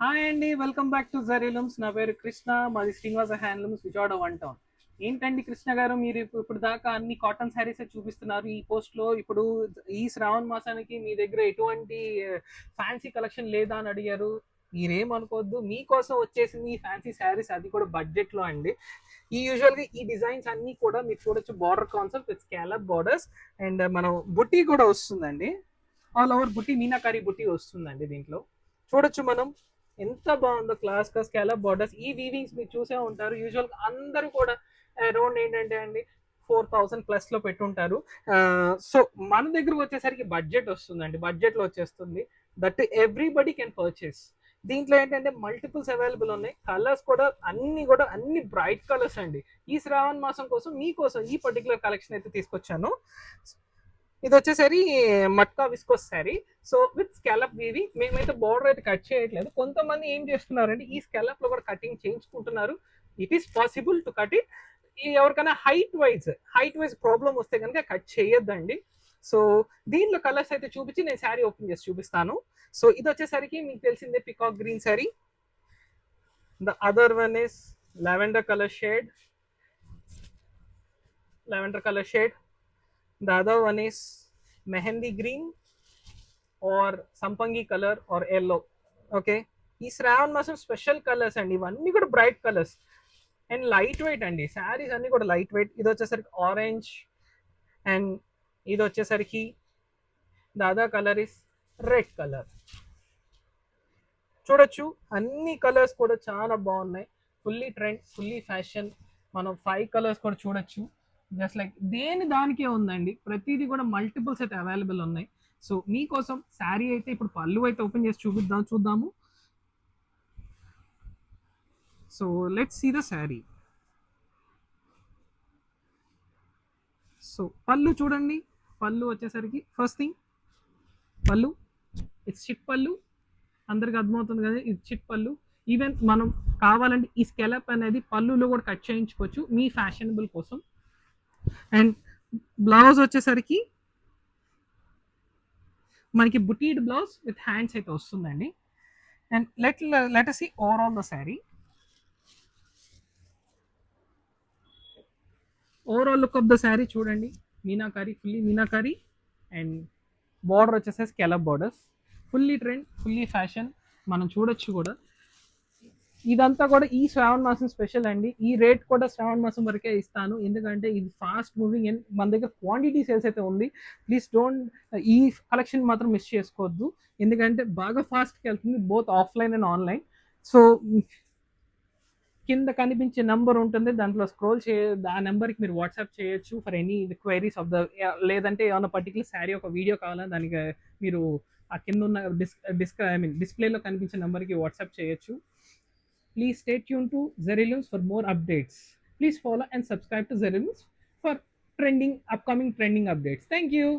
Hi అండి, welcome back to జరీలూమ్స్. నా పేరు కృష్ణ, మాది శ్రీనివాస హ్యాండ్లూమ్స్, విజయవాడ 1 టౌన్. ఏంటండి కృష్ణ గారు, మీరు ఇప్పుడు దాకా అన్ని కాటన్ శారీస్ చూపిస్తున్నారు ఈ పోస్ట్ లో. ఇప్పుడు ఈ శ్రావణ మాసానికి మీ దగ్గర ఎటువంటి ఫ్యాన్సీ కలెక్షన్ లేదా అని అడిగారు. మీరేమనుకోవద్దు, మీకోసం వచ్చేసింది ఈ ఫ్యాన్సీ శారీస్, అది కూడా బడ్జెట్ లో అండి. ఈ యూజువల్గా ఈ డిజైన్స్ అన్ని కూడా మీరు చూడొచ్చు, border concept with scallop borders. And మనం బుట్టి కూడా వస్తుందండి, ఆల్ ఓవర్ బుట్టి, మీనాకారి బుట్టి వస్తుందండి దీంట్లో. చూడొచ్చు మనం ఎంత బాగుందో క్లాస్ గా స్కాలప్ బార్డర్స్. ఈ వీవింగ్స్ మీరు చూసే ఉంటారు, యూజువల్ అందరూ కూడా అరౌండ్ ఏంటంటే అండి 4000+ లో పెట్టుంటారు. సో మన దగ్గర వచ్చేసరికి బడ్జెట్ వస్తుందండి, బడ్జెట్ లో వచ్చేస్తుంది. That everybody can purchase. దీంట్లో ఏంటంటే మల్టిపుల్స్ అవైలబుల్ ఉన్నాయి, కలర్స్ కూడా అన్ని బ్రైట్ కలర్స్ అండి. ఈ శ్రావణ మాసం కోసం మీకోసం ఈ పర్టికులర్ కలెక్షన్ అయితే తీసుకొచ్చాను. ఇది వచ్చేసరి matka viscose sari, so with scallop weaving. మేమైతే బార్డర్ అయితే కట్ చేయట్లేదు. కొంతమంది ఏం చేస్తున్నారంటే ఈ స్కాలప్ లో కూడా కటింగ్ చేయించుకుంటున్నారు. It is possible to cut it. ఎవరికైనా హైట్ వైజ్ ప్రాబ్లం వస్తే కనుక కట్ చేయొద్దండి. సో దీంట్లో కలర్స్ అయితే చూపించి నేను శారీ ఓపెన్ చేసి చూపిస్తాను. సో ఇది వచ్చేసరికి మీకు తెలిసిందే, peacock green sari. The other one is lavender colour shade. The other one is mehendi green or sampangi color or yellow. Okay, ఈ శ్రావణ మాసం స్పెషల్ కలర్స్ అండి, ఇవన్నీ కూడా bright colours and light weight అండి. శారీస్ అన్ని కూడా లైట్ వెయిట్. ఇది వచ్చేసరికి ఆరెంజ్ అండ్ ఇది వచ్చేసరికి దాదా కలర్ ఇస్ రెడ్ కలర్. చూడొచ్చు అన్ని కలర్స్ కూడా చాలా బాగున్నాయి, ఫుల్లీ ట్రెండ్, ఫుల్లీ ఫ్యాషన్. మనం 5 కలర్స్ కూడా చూడొచ్చు, జస్ట్ లైక్ దేని దానికే ఉందండి. ప్రతిదీ కూడా మల్టిపుల్స్ అయితే అవైలబుల్ ఉన్నాయి. సో మీకోసం శారీ అయితే ఇప్పుడు పళ్ళు అయితే ఓపెన్ చేసి చూద్దాము. So let's see the sari. So పళ్ళు చూడండి. పళ్ళు వచ్చేసరికి ఫస్ట్ థింగ్, పళ్ళు ఇట్స్ చిట్ పళ్ళు. అందరికి అర్థమవుతుంది కదా, ఇది చిట్ పళ్ళు. ఈవెన్ మనం కావాలంటే ఈ స్కెలప్ అనేది పళ్ళులో కూడా కట్ చేయించుకోవచ్చు మీ ఫ్యాషనబుల్ కోసం. అండ్ బ్లౌజ్ వచ్చేసరికి మనకి బుటీడ్ బ్లౌజ్ విత్ హ్యాండ్స్ అయితే వస్తుందండి. And let us see overall the sari. Overall look of the sari చూడండి, meenakari, fully meenakari. And border వచ్చేసి scallop borders, fully trend, fully fashion. మనం చూడొచ్చు కూడా ఇదంతా కూడా ఈ శ్రావణ మాసం స్పెషల్ అండి. ఈ రేట్ కూడా శ్రావణ మాసం వరకే ఇస్తాను, ఎందుకంటే ఇది ఫాస్ట్ మూవింగ్ అండ్ మన దగ్గర క్వాంటిటీ సేల్స్ అయితే ఉంది. ప్లీజ్ డోంట్, ఈ కలెక్షన్ మాత్రం మిస్ చేసుకోవద్దు, ఎందుకంటే బాగా ఫాస్ట్కి వెళ్తుంది, both offline and online. So కింద కనిపించే నెంబర్ ఉంటుంది, దాంట్లో స్క్రోల్ ఆ నెంబర్కి మీరు వాట్సాప్ చేయొచ్చు for any queries of the, లేదంటే ఏమైనా పర్టికులర్ శారీ ఒక వీడియో కావాలా, దానికి మీరు ఆ కింద ఉన్న డిస్ప్లేలో కనిపించే నెంబర్కి వాట్సాప్ చేయొచ్చు. Please stay tuned to Zerylums for more updates. Please follow and subscribe to Zerylums for upcoming trending updates. Thank you.